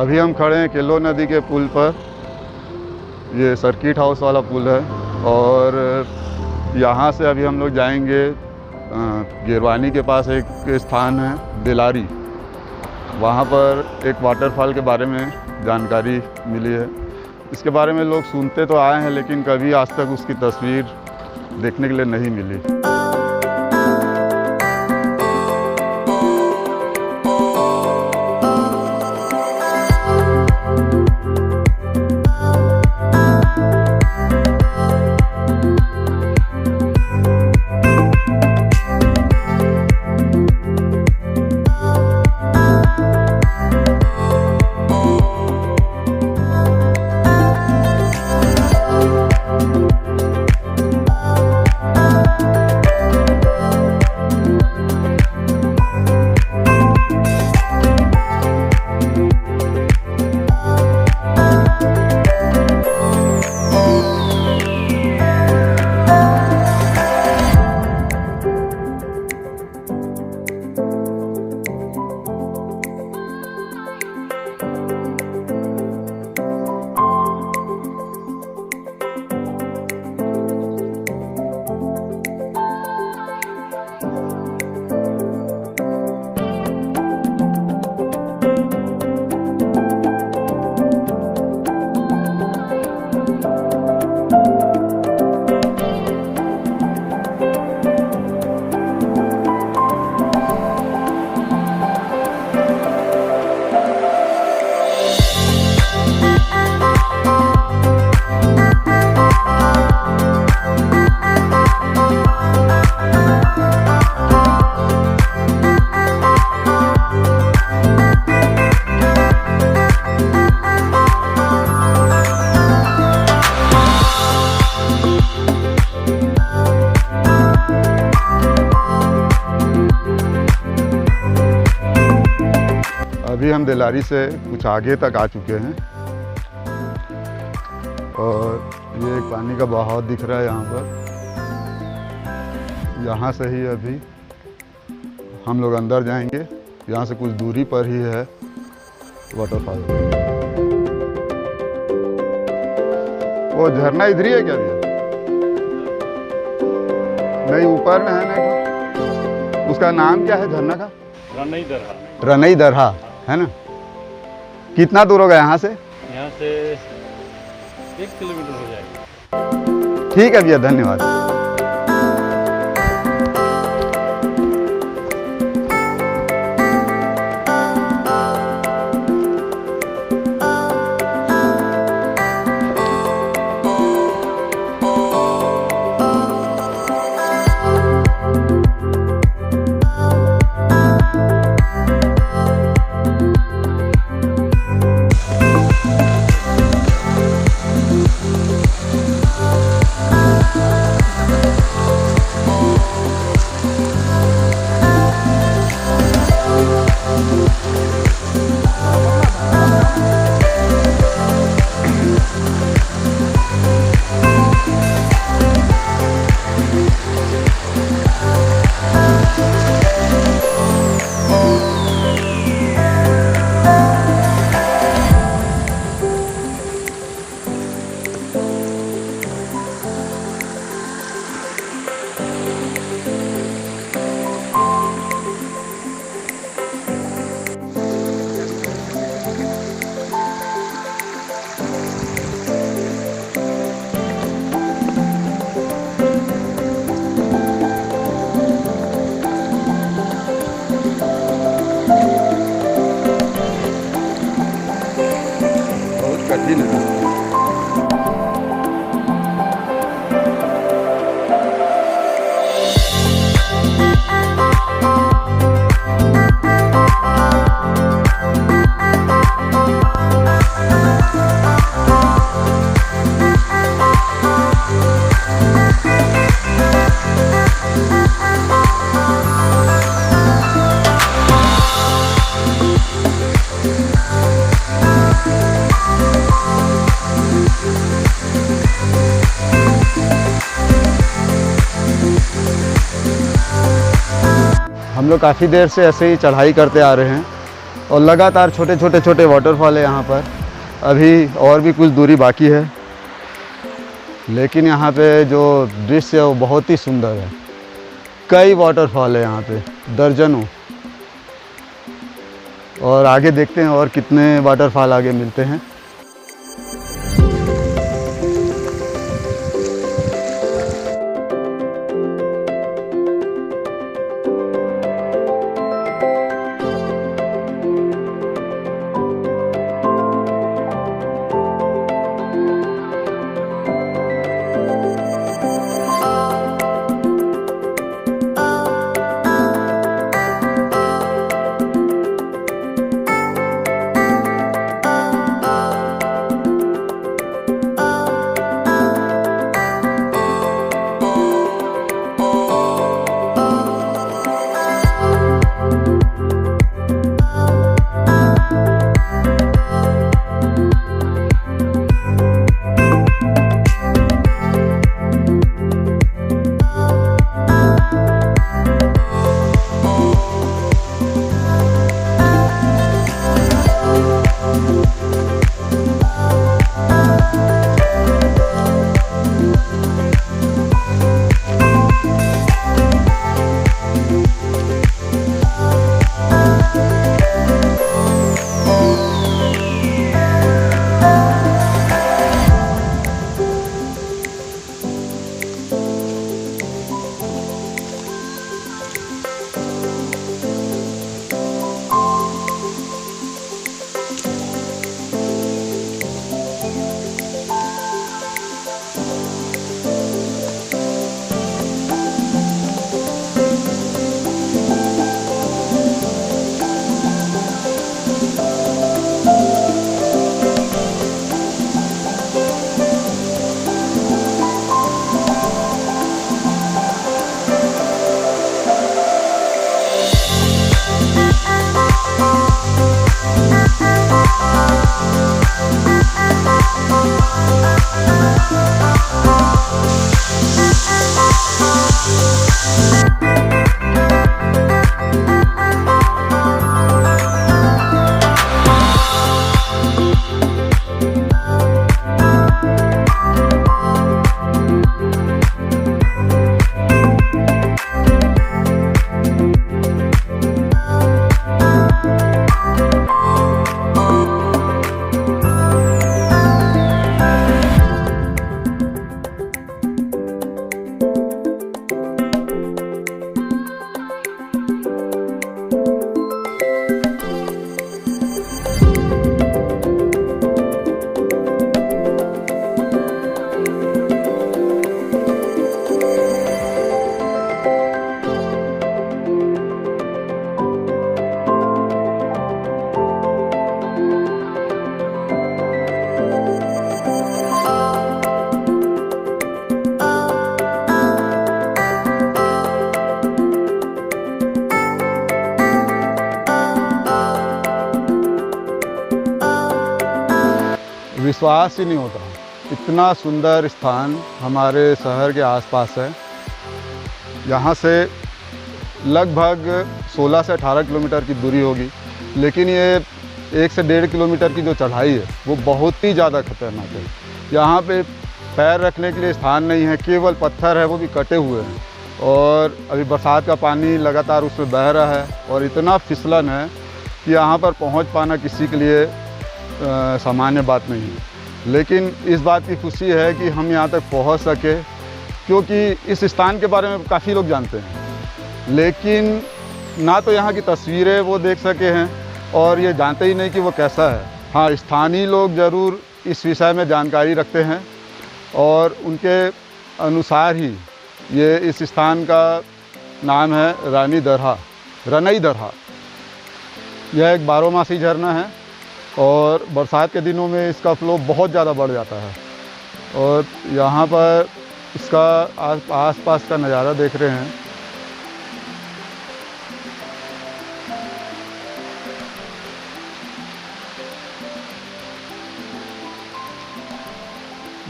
अभी हम खड़े हैं किलो नदी के पुल पर। ये सर्किट हाउस वाला पुल है और यहाँ से अभी हम लोग जाएंगे गिरवानी के पास एक स्थान है बेलारी। वहाँ पर एक वाटरफॉल के बारे में जानकारी मिली है। इसके बारे में लोग सुनते तो आए हैं लेकिन कभी आज तक उसकी तस्वीर देखने के लिए नहीं मिली। अभी हम देलारी से कुछ आगे तक आ चुके हैं और ये एक पानी का बहाव दिख रहा है यहाँ पर। यहाँ से ही अभी हम लोग अंदर जाएंगे। यहाँ से कुछ दूरी पर ही है वाटरफॉल। वो झरना इधर ही है क्या भैया? नहीं, ऊपर में है ना। उसका नाम क्या है झरना का? रनईदरह। रनईदरह है ना। कितना दूर होगा यहाँ से? यहाँ से 1 किलोमीटर हो जाएगा। ठीक है भैया, धन्यवाद। कठिन है। हम लोग काफ़ी देर से ऐसे ही चढ़ाई करते आ रहे हैं और लगातार छोटे छोटे वाटरफॉल है यहाँ पर। अभी और भी कुछ दूरी बाकी है, लेकिन यहाँ पे जो दृश्य है वो बहुत ही सुंदर है। कई वाटरफॉल है यहाँ पे, दर्जनों। और आगे देखते हैं और कितने वाटरफॉल आगे मिलते हैं। विश्वास ही नहीं होता, इतना सुंदर स्थान हमारे शहर के आसपास है। यहाँ से लगभग 16 से 18 किलोमीटर की दूरी होगी, लेकिन ये 1 से 1.5 किलोमीटर की जो चढ़ाई है वो बहुत ही ज़्यादा खतरनाक है। यहाँ पे पैर रखने के लिए स्थान नहीं है, केवल पत्थर है, वो भी कटे हुए हैं। और अभी बरसात का पानी लगातार उसमें बह रहा है और इतना फिसलन है कि यहाँ पर पहुँच पाना किसी के लिए सामान्य बात नहीं है। लेकिन इस बात की खुशी है कि हम यहाँ तक पहुँच सके, क्योंकि इस स्थान के बारे में काफ़ी लोग जानते हैं, लेकिन ना तो यहाँ की तस्वीरें वो देख सके हैं और ये जानते ही नहीं कि वो कैसा है। हाँ, स्थानीय लोग ज़रूर इस विषय में जानकारी रखते हैं और उनके अनुसार ही ये इस स्थान का नाम है रनईदरह। यह एक 12मासी झरना है और बरसात के दिनों में इसका फ्लो बहुत ज़्यादा बढ़ जाता है। और यहाँ पर इसका आसपास का नज़ारा देख रहे हैं।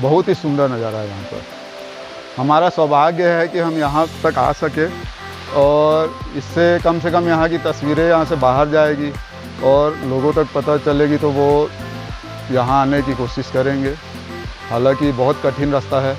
बहुत ही सुंदर नज़ारा है यहाँ पर। हमारा सौभाग्य है कि हम यहाँ तक आ सके और इससे कम से कम यहाँ की तस्वीरें यहाँ से बाहर जाएगी और लोगों तक पता चलेगी तो वो यहाँ आने की कोशिश करेंगे। हालांकि बहुत कठिन रास्ता है।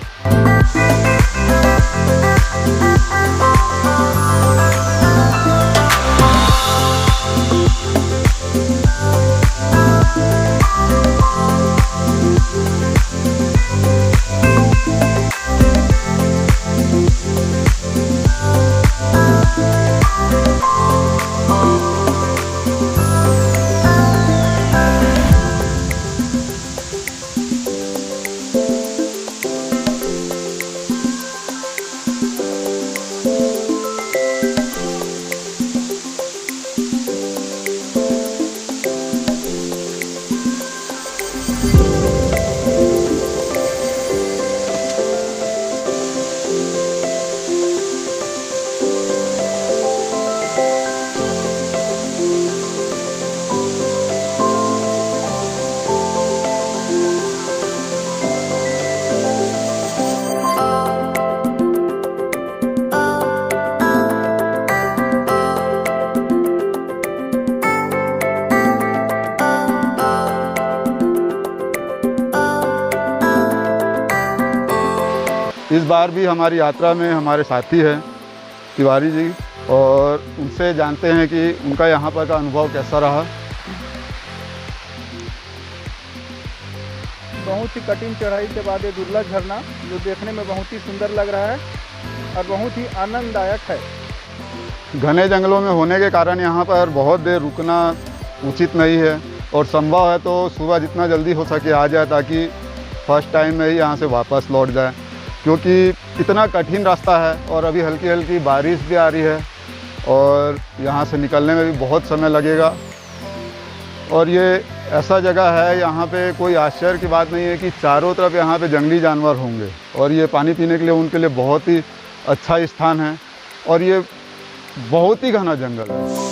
इस बार भी हमारी यात्रा में हमारे साथी हैं तिवारी जी, और उनसे जानते हैं कि उनका यहाँ पर का अनुभव कैसा रहा। बहुत ही कठिन चढ़ाई के बाद ये दुर्लभ झरना जो देखने में बहुत ही सुंदर लग रहा है और बहुत ही आनंददायक है। घने जंगलों में होने के कारण यहाँ पर बहुत देर रुकना उचित नहीं है, और संभव है तो सुबह जितना जल्दी हो सके आ जाए, ताकि फर्स्ट टाइम में ही यहाँ से वापस लौट जाए, क्योंकि इतना कठिन रास्ता है और अभी हल्की हल्की बारिश भी आ रही है और यहाँ से निकलने में भी बहुत समय लगेगा। और ये ऐसा जगह है, यहाँ पे कोई आश्चर्य की बात नहीं है कि चारों तरफ यहाँ पे जंगली जानवर होंगे, और ये पानी पीने के लिए उनके लिए बहुत ही अच्छा स्थान है, और ये बहुत ही घना जंगल है।